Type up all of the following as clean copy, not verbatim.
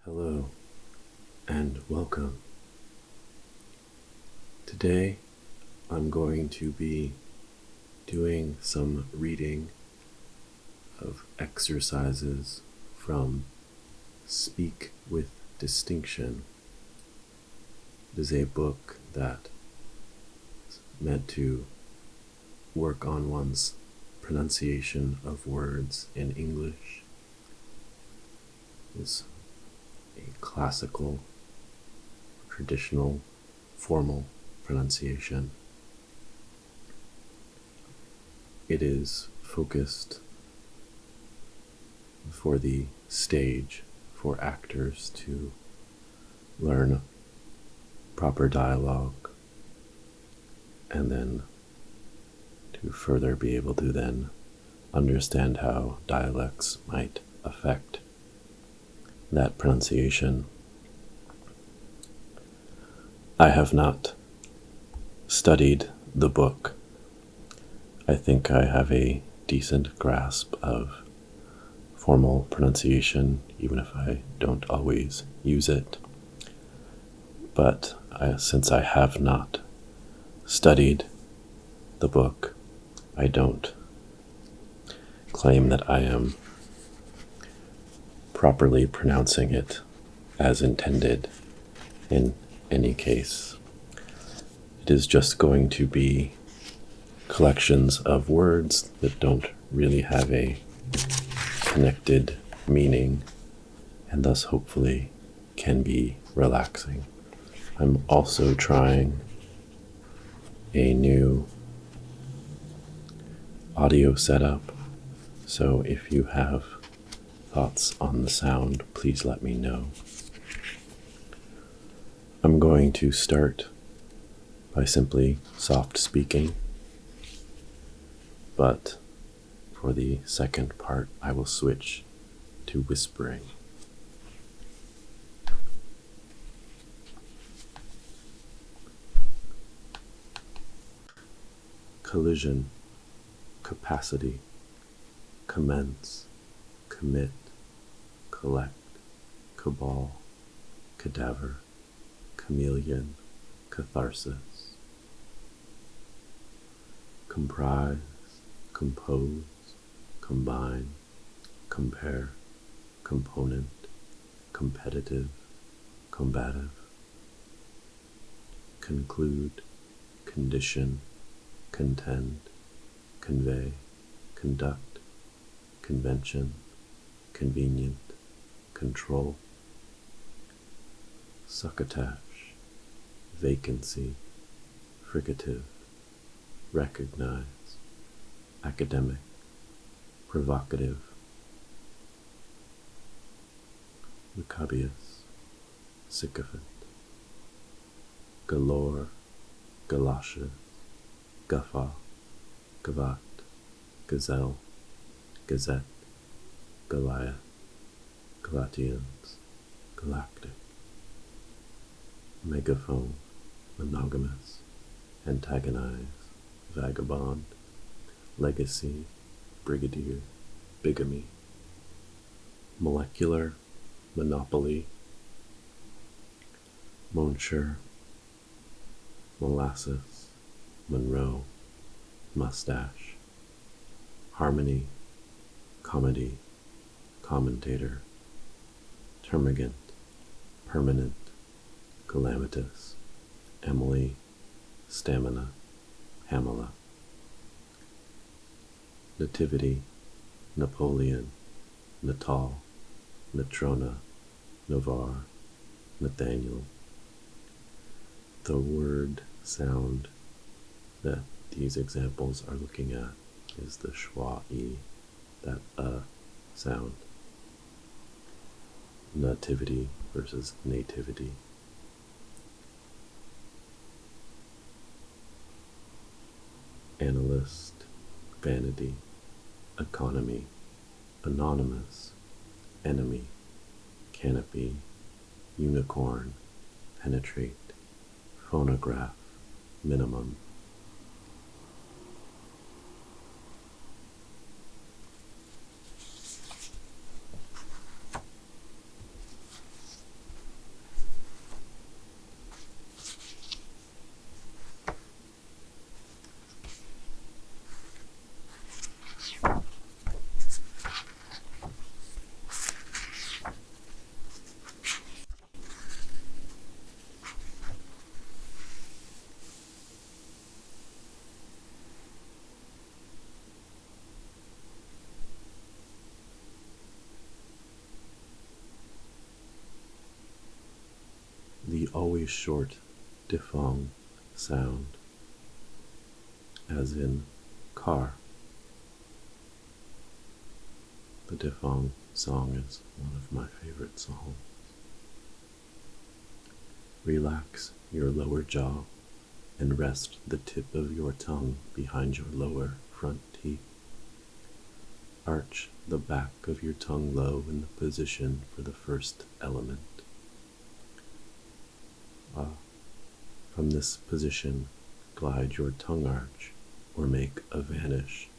Hello and welcome. Today I'm going to be doing some reading of exercises from Speak with Distinction. It is a book that is meant to work on one's pronunciation of words in English. It is a classical, traditional, formal pronunciation. It is focused for the stage, for actors to learn proper dialogue and then to further be able to then understand how dialects might affect that pronunciation. I have not studied the book. I think I have a decent grasp of formal pronunciation, even if I don't always use it. But since I have not studied the book, I don't claim that I am properly pronouncing it as intended in any case. It is just going to be collections of words that don't really have a connected meaning and thus hopefully can be relaxing. I'm also trying a new audio setup, so if you have thoughts on the sound, please let me know. I'm going to start by simply soft speaking, but for the second part, I will switch to whispering. Collision, capacity, commence, commit, collect, cabal, cadaver, chameleon, catharsis. Comprise, compose, combine, compare, component, competitive, combative. Conclude, condition, contend, convey, conduct, convention, convenient, control. Succotash, vacancy, fricative, recognize, academic, provocative. Maccabeus, sycophant. Galore, galoshes, guffaw, gavat, gazelle, gazette, Goliath, Galatians, galactic. Megaphone, monogamous, antagonize, vagabond, legacy, brigadier, bigamy. Molecular, monopoly, Monsieur, molasses, Monroe, mustache. Harmony, comedy, commentator. Termagant, permanent, calamitous. Emily, stamina, Pamela. Nativity, Napoleon, Natal, Natrona, Navarre, Nathaniel. The word sound that these examples are looking at is the schwa-e, that sound. Nativity versus nativity. Analyst, vanity, economy, anonymous, enemy, canopy, unicorn, penetrate, phonograph, minimum. the always short diphthong sound, as in car. The diphthong song is one of my favorite songs. Relax your lower jaw and rest the tip of your tongue behind your lower front teeth. Arch the back of your tongue low in the position for the first element. From this position, glide your tongue arch or make a vanish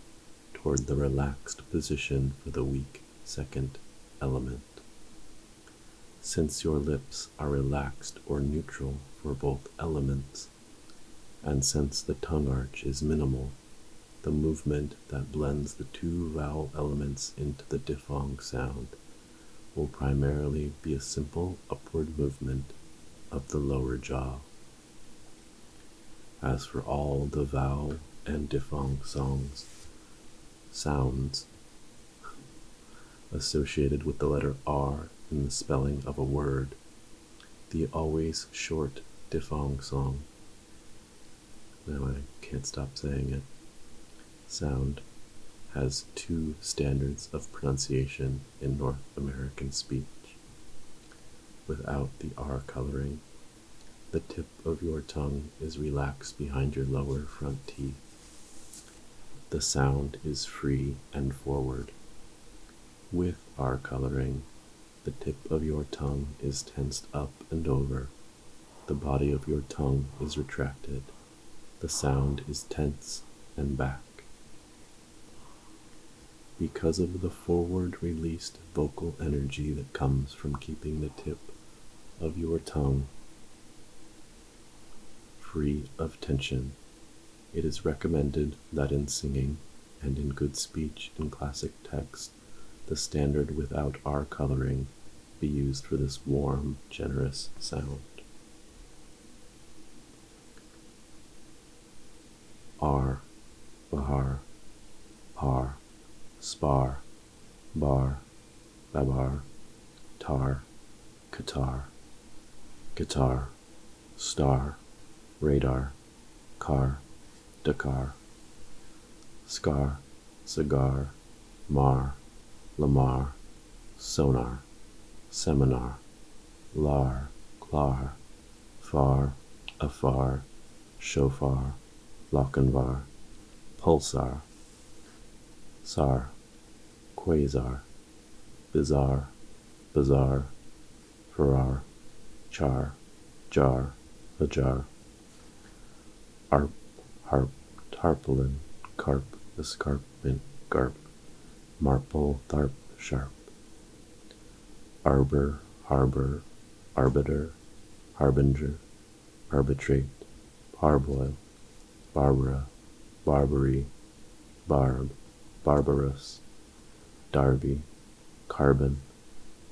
toward the relaxed position for the weak second element. Since your lips are relaxed or neutral for both elements, and since the tongue arch is minimal, the movement that blends the two vowel elements into the diphthong sound will primarily be a simple upward movement of the lower jaw. As for all the vowel and diphthong sounds associated with the letter R in the spelling of a word, the always short diphthong song, now I can't stop saying it, sound has two standards of pronunciation in North American speech. Without the R coloring, the tip of your tongue is relaxed behind your lower front teeth. The sound is free and forward. With R coloring, the tip of your tongue is tensed up and over. The body of your tongue is retracted. The sound is tense and back. Because of the forward released vocal energy that comes from keeping the tip of your tongue free of tension, it is recommended that in singing and in good speech in classic text, the standard without R coloring be used for this warm, generous sound. R, bahar, par, spar, bar, babar, tar, qatar, guitar, star, radar, car, Dakar, scar, cigar, mar, lamar, sonar, seminar, lar, clar, far, afar, shofar, Lochinvar, pulsar, sar, quasar, bizarre, bazaar, farrar, char, jar, ajar, arp, harp, tarpaulin, carp, escarpment, garp, marple, tharp, sharp, arbor, harbor, arbiter, harbinger, arbitrate, parboil, Barbara, Barbary, Barb, Barbarous, Darby, Carbon,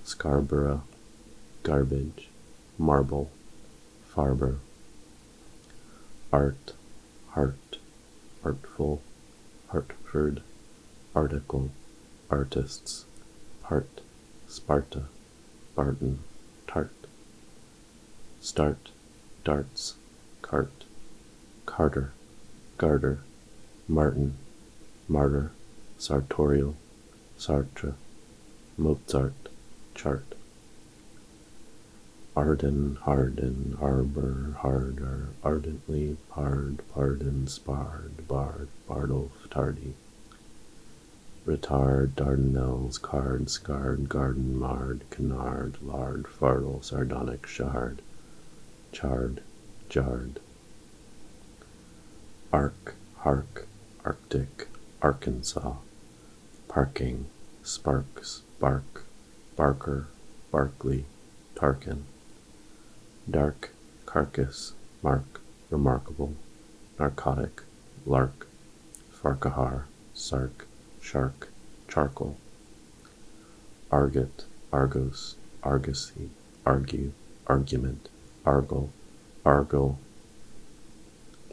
Scarborough, Garbage, Marble, Farber, Art, Heart, Artful, Hartford, Article, Artists, Part, Sparta, Barton, Tart, Start, Darts, Cart, Carter, Garter, Martin, Martyr, Sartorial, Sartre, Mozart, Chart, Arden, Harden, Arbor, Harder, Ardently, Pard, Pardon, Spard, Bard, Bardolph, Tardy, Retard, Dardanelles, Card, Scarred, Garden, Marred, Canard, Lard, Fardel, Sardonic, Shard, Charred, Jarred, Arc, Hark, Arctic, Arkansas, Parking, Sparks, Bark, Barker, Barkley, Tarkin, Dark, Carcass, Mark, Remarkable, Narcotic, Lark, Farquhar, Sark, Shark, Charcoal, Argot, Argos, Argosy, Argue, Argument, Argle, Argle,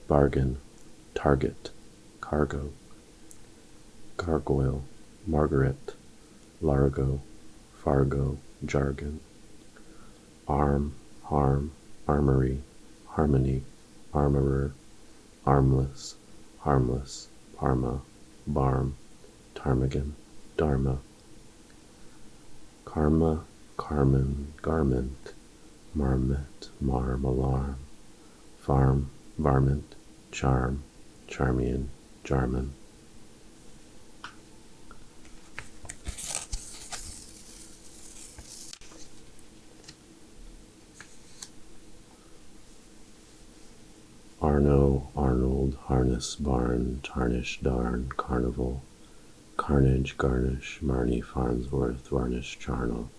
Bargain, Target, Cargo, Gargoyle, Margaret, Largo, Fargo, Jargon, Arm, Harm, armory, harmony, armorer, armless, harmless, parma, barm, ptarmigan, dharma, karma, carmen, garment, marmot, marm, alarm, farm, varmint, charm, charmian, jarman. Arno, Arnold, harness, barn, tarnish, darn, carnival, carnage, garnish, Marnie, Farnsworth, varnish, charnel,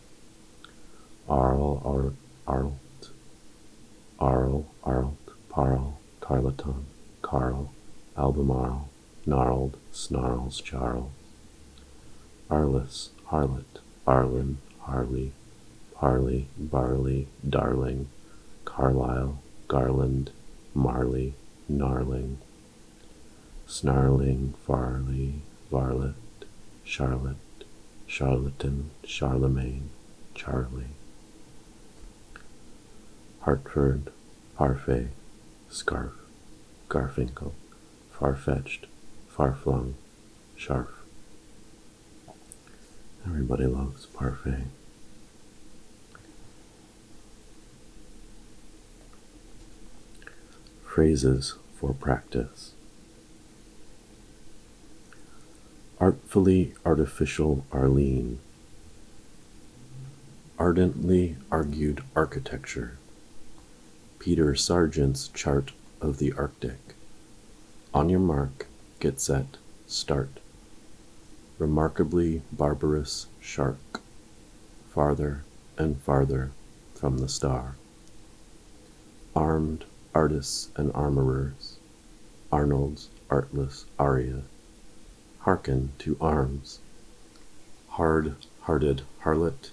Arl, Arlt, Parl, Tarleton, Carl, Albemarle, Gnarled, Snarls, Charles, Arliss, Harlot, Arlen, Harley, Parley, Barley, Darling, Carlisle, Garland, Marley, Gnarling, Snarling, Farley, Varlet, Charlotte, Charlatan, Charlemagne, Charlie, Hartford, Parfait, Scarf, Garfinkel, Far-fetched, Far-flung, Sharf. Everybody loves parfait. Phrases for practice. Artfully artificial Arlene. Ardently argued architecture. Peter Sargent's chart of the Arctic. On your mark, get set, start. Remarkably barbarous shark. Farther and farther from the star. Armed artists and armorers. Arnold's artless aria. Hearken to arms. Hard-hearted harlot.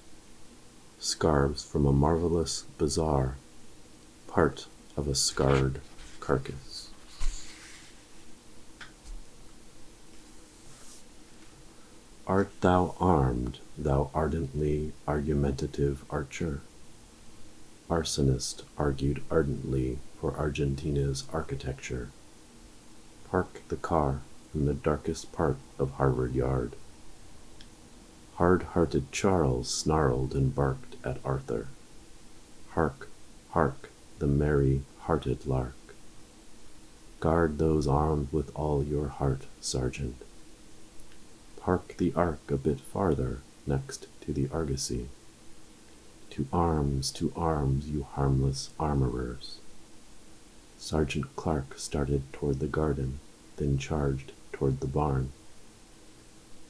Scarves from a marvelous bazaar. Part of a scarred carcass. Art thou armed, thou ardently argumentative archer? Arsonist argued ardently for Argentina's architecture. Park the car in the darkest part of Harvard Yard. Hard-hearted Charles snarled and barked at Arthur. Hark, hark, the merry-hearted lark. Guard those armed with all your heart, Sergeant. Park the ark a bit farther next to the argosy. To arms, you harmless armorers. Sergeant Clark started toward the garden, then charged toward the barn.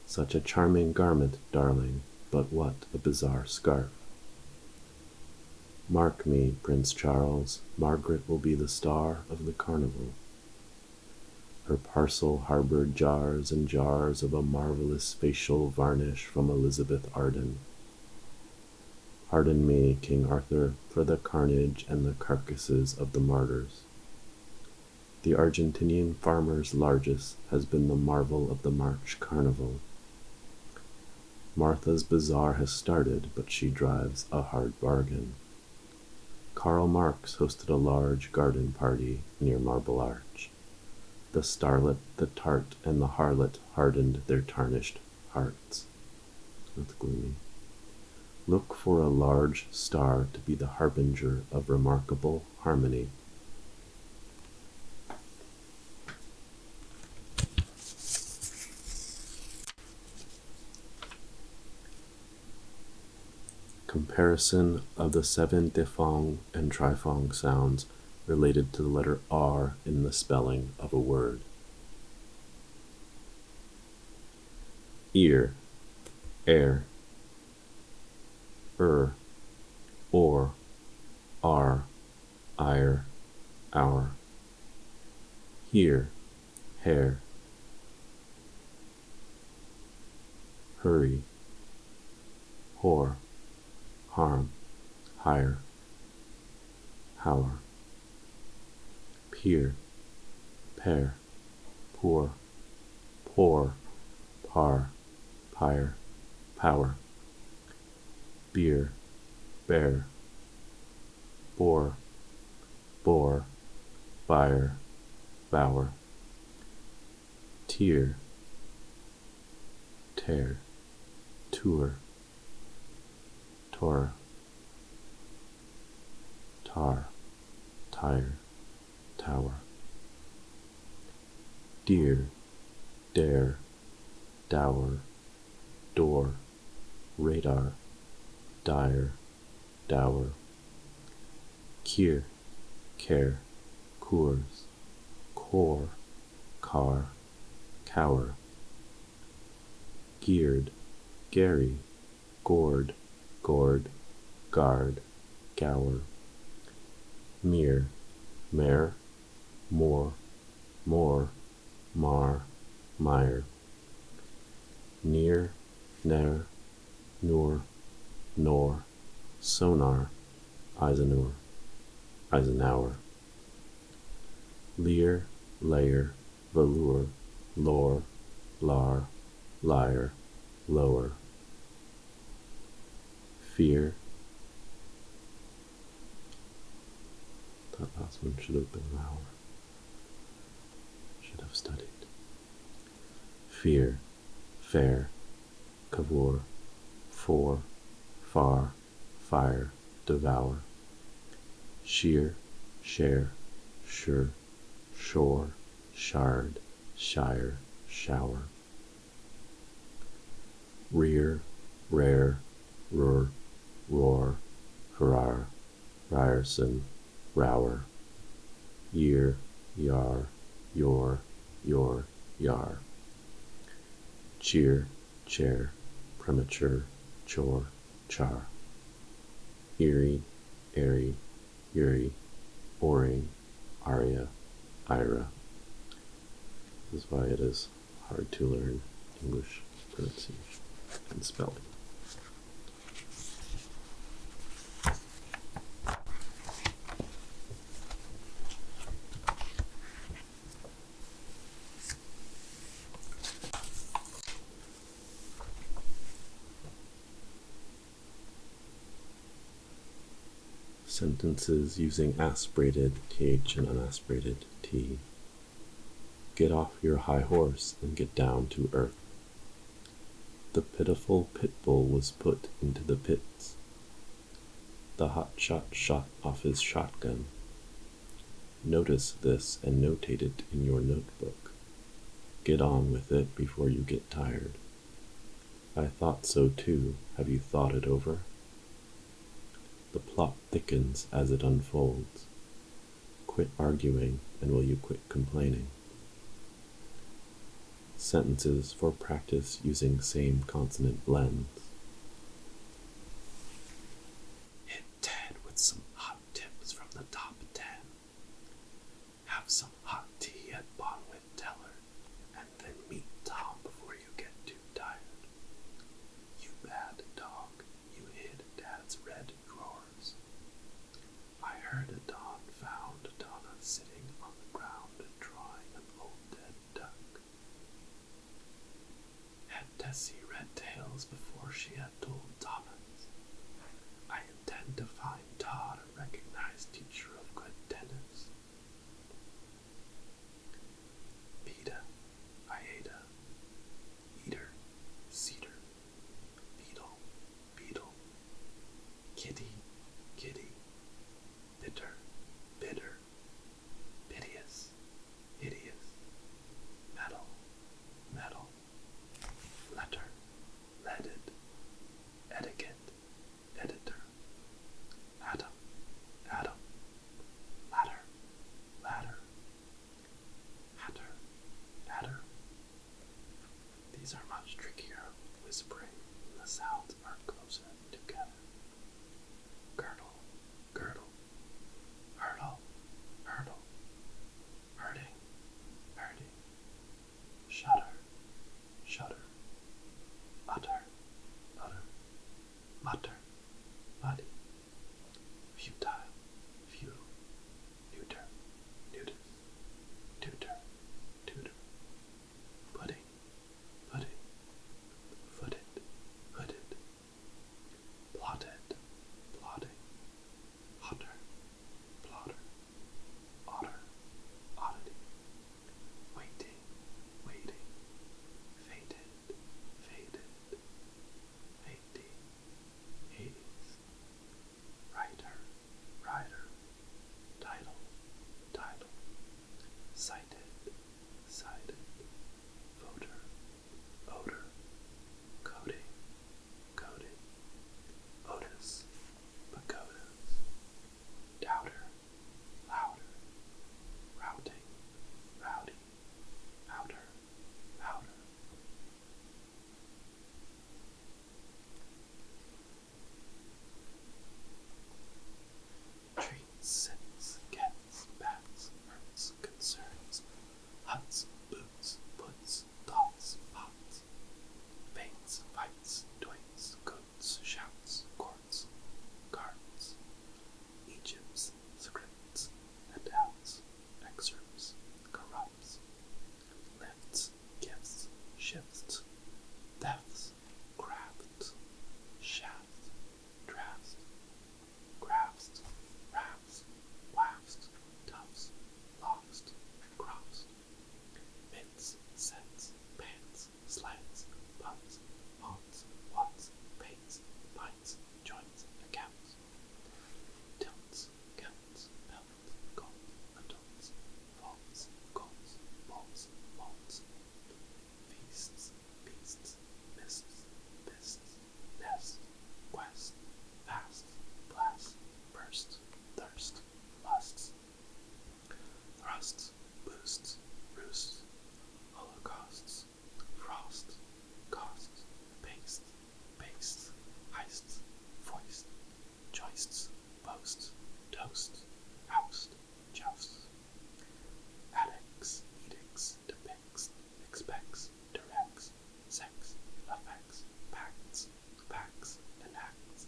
Such a charming garment, darling, but what a bizarre scarf. Mark me, Prince Charles, Margaret will be the star of the carnival. Her parcel harbored jars and jars of a marvelous facial varnish from Elizabeth Arden. Pardon me, King Arthur, for the carnage and the carcasses of the martyrs. The Argentinian farmer's largesse has been the marvel of the March Carnival. Martha's bazaar has started, but she drives a hard bargain. Karl Marx hosted a large garden party near Marble Arch. The starlet, the tart, and the harlot hardened their tarnished hearts. That's gloomy. Look for a large star to be the harbinger of remarkable harmony. Comparison of the 7 diphthong and triphthong sounds related to the letter R in the spelling of a word. Ear, air, or, are, ire, our. Here, hair. Hurry, whore, harm, hire, hour. Peer, pair, poor, pour, par, pyre, power. Beer, bear, bore, bore, fire, bower, tear, tear, tour, Torah, tar, tire, tower, dear, dare, dower, door, radar, dire, dower, kier, care, cours, core, car, cower, geared, gary, gourd, gourd, guard, gower, mere, mare, more, mar, mire, near, ne'er, nor, nor, sonar, Eisenhower, Eisenhower, leer, layer, velour, lore, lar, liar, lower, fear. That last one should have been lower. Should have studied. Fear, fair, cavour, for, far, fire, devour, sheer, share, sure, shore, shard, shire, shower, rear, rare, roar, roar, hurrar, ryerson, rower, year, yar, your, yar, cheer, chair, premature, chore, char, eerie, airy, yuri, oring, aria, ira. This is why it is hard to learn English pronunciation and spelling. Sentences using aspirated th and unaspirated t. Get off your high horse and get down to earth. The pitiful pit bull was put into the pits. The hot shot off his shotgun. Notice this and notate it in your notebook. Get on with it before you get tired. I thought so too. Have you thought it over? The plot thickens as it unfolds. Quit arguing, and will you quit complaining? Sentences for practice using same consonant blends. Hit Ted with some hot tips from the top 10. Have some hot tea at Bonwit Teller, and then meet Tom before you get too tired. You bad dog, you hid Dad's red drawers. I heard a Don found Donna sitting on the ground drawing an old dead duck. Had Tessie read tales before she had told Thomas? I intend to find Todd a recognized teacher of good tennis. Peta, Iada, Eater, Cedar, Beetle, Beetle, Kitty, Kitty, Bitter, Bitter, Piteous, Hideous, Metal, Metal, Letter, Leaded, Etiquette, Editor, Atom, Atom, Ladder, Ladder, Hatter, Hatter. These are much trickier whispering when the sounds are closer together. sins, gets, bats, hurts, concerns, huts, boots, puts, thoughts, pots, faints, fights, doits, goods, shouts, courts, cards, Egypt's, scripts, adapts, excerpts, corrupts, lifts, gifts, shifts, thefts, crafts, shafts, drafts, crafts, rafts, wafts, tufts, lofts, crops, mints, cents, pants, slants, buns, haunts, wants, paints, pints, joints, accounts, tilts, counts, pelts, golds, adults, faults, golds, bolts, malts, feasts, beasts, mists, fists, nests, quests, fasts, blasts, bursts, thirst, lusts, thrusts, boosts, roosts, holocausts, frosts, costs, pastes, pastes, heists, foists, joists, boasts, toasts, oust, jousts, addicts, edicts, depicts, expects, directs, sex, affects, pacts, pacts, enacts,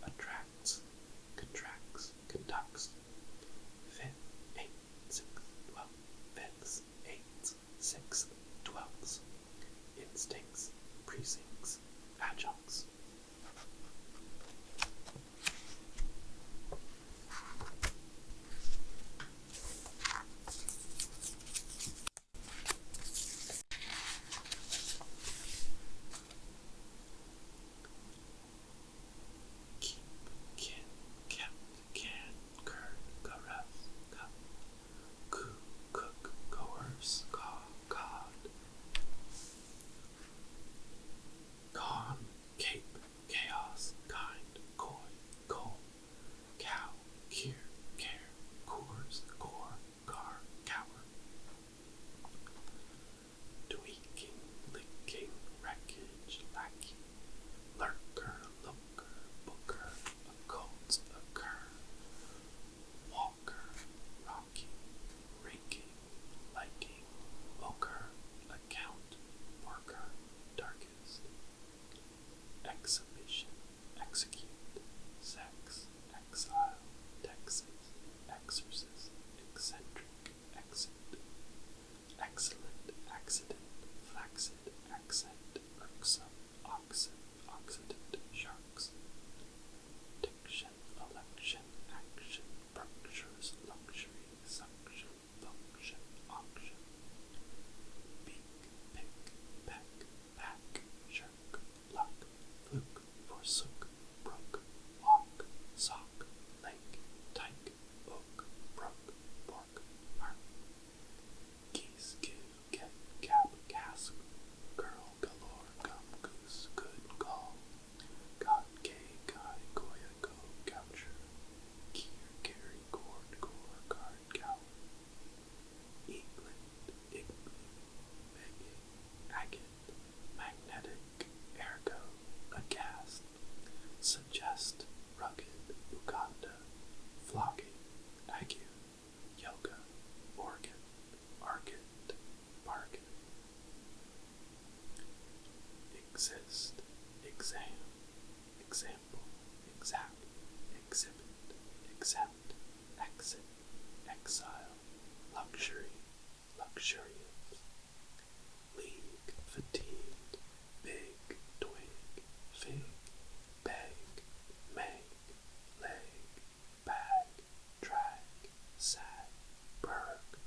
attracts, contracts, conducts, fifth, eighth, sixth, twelfth, fifths, eighths, sixths, twelfths, instincts, precincts, adjuncts. Keep, kin, kept, can, curd, caress, cup, coo, cook, coerce, caw, cod, con, cape, chaos, kind, coy, coal, cow, kier, care, coors, core, car, cower, tweaking, licking, wreckage, lackey, lurker, looker, booker, occult, occur, walker, rocky, raking, liking, ochre, account, worker, darkest, exhibition, execute, sex, exile, Texas, exorcist, eccentric, exit, excellent, accident, flaccid, accent, irksome, oxen, occident, sharks, diction, election, action, Berkshire's, luxury, suction, function, auction, beak, pick, peck, pack, shirk, luck, fluke, forsook, brook, walk, sock, lake, tyke, oak, brook, pork, harp, geese, give, get, cap, cask, girl, galore, gum, goose, good, gall, god, gay, guy, goya, go, goucher, keer, gary, gourd, gore, guard, gower, eaglet, igloo, begging, agate, magnetic, ergo, aghast, suggest, rugged, Uganda, flogging, ague, yoga, organ, argent, bargain, exist, exam, example, exact, exhibit, exempt, exit, exile, luxury, luxuriant, league, fatigue, big, twig, fig, beg, meg, leg, bag, drag, sag, berg,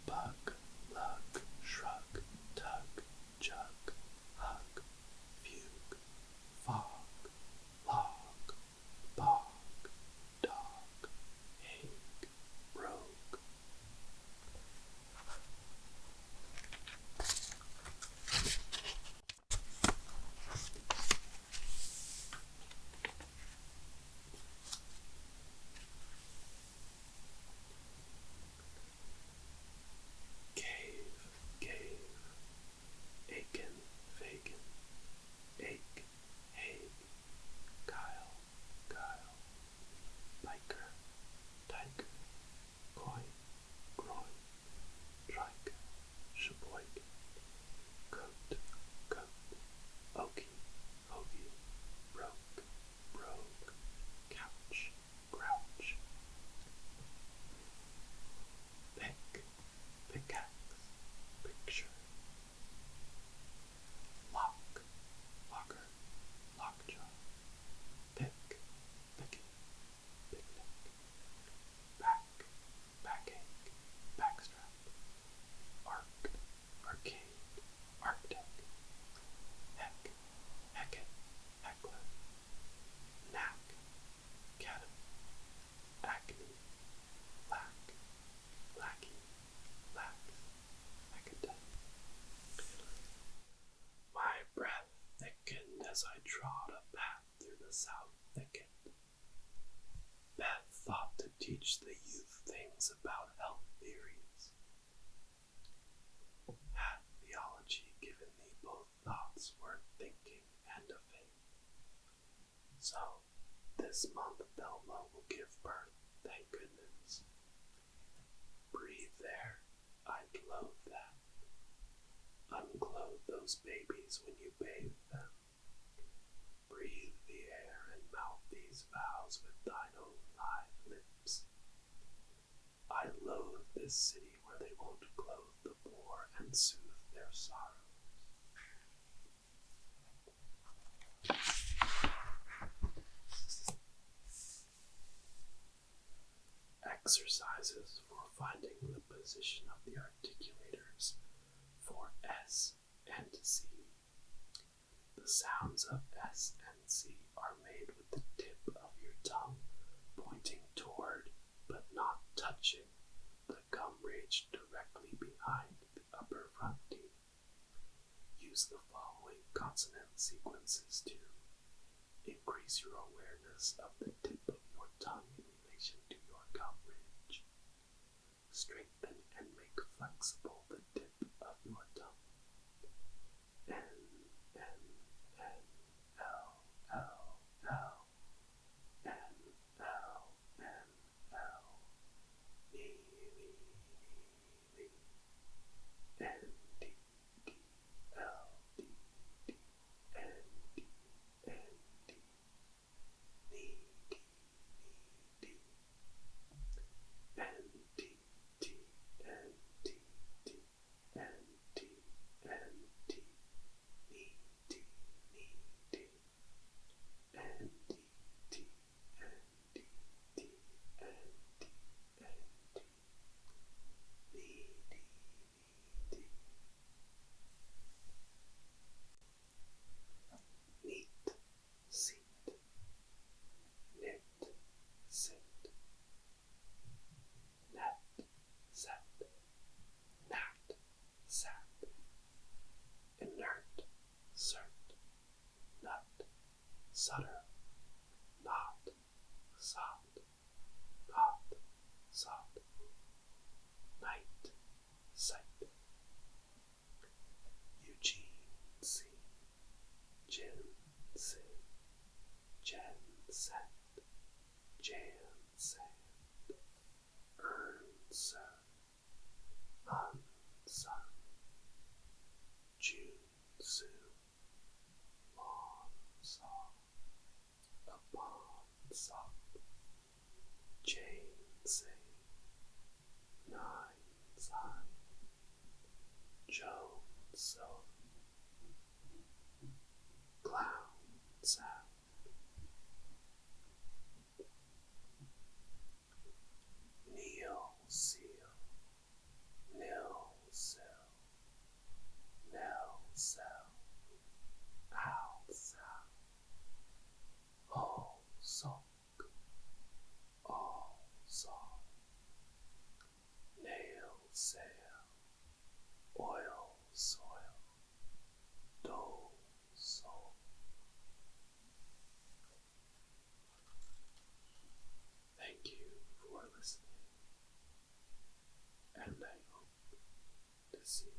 bug, lug, shrug, tug, jug, hug, fugue, fog, teach the youth things about health theories. Had theology given me both thoughts worth thinking and a faith. So, this month Thelma will give birth, thank goodness. Breathe there, I'd loathe that. Unclothe those babies when you bathe them. Breathe the air and mouth these vows with thine own live lips. I loathe this city where they won't clothe the poor and soothe their sorrows. Exercises for finding the position of the articulators for S and C. The sounds of S and C are made with the tip of your tongue pointing toward, but not touching, the gum ridge directly behind the upper front teeth. Use the following consonant sequences to increase your awareness of the tip of your tongue in relation to your gum ridge. Strengthen and make flexible the tip of your tongue. N, N, N, L, L, L, N, L, N, L, E, E, E, E, N, D, D, L, D, D, N, D, N, D, D, D, D, N, D, T, N, D, D, N, D, N, D, Ni, D, Ni, D, N, D, T, N, D, D, N, D, N, D, Ni, D, Ni, D. Neat, seat, knit, sit, net, set, nat, sat, inert, cert, nut, sutter, not, sot, not, sot, night, sight. Eugene, scene, Jin, sin, Jen, sent, Jan, sand, earn, sun, hun, sun, June, soon, lawn, saw, upon, sock, Jane, sane, nine, sign, Joan, sew, clown, sound. Kneel, seal, nil, sill, nell, cell, owl, sow, whole, sulk, all, saw, nail, sail, oil, soil, dole, soul. Thank you for listening, and I hope to see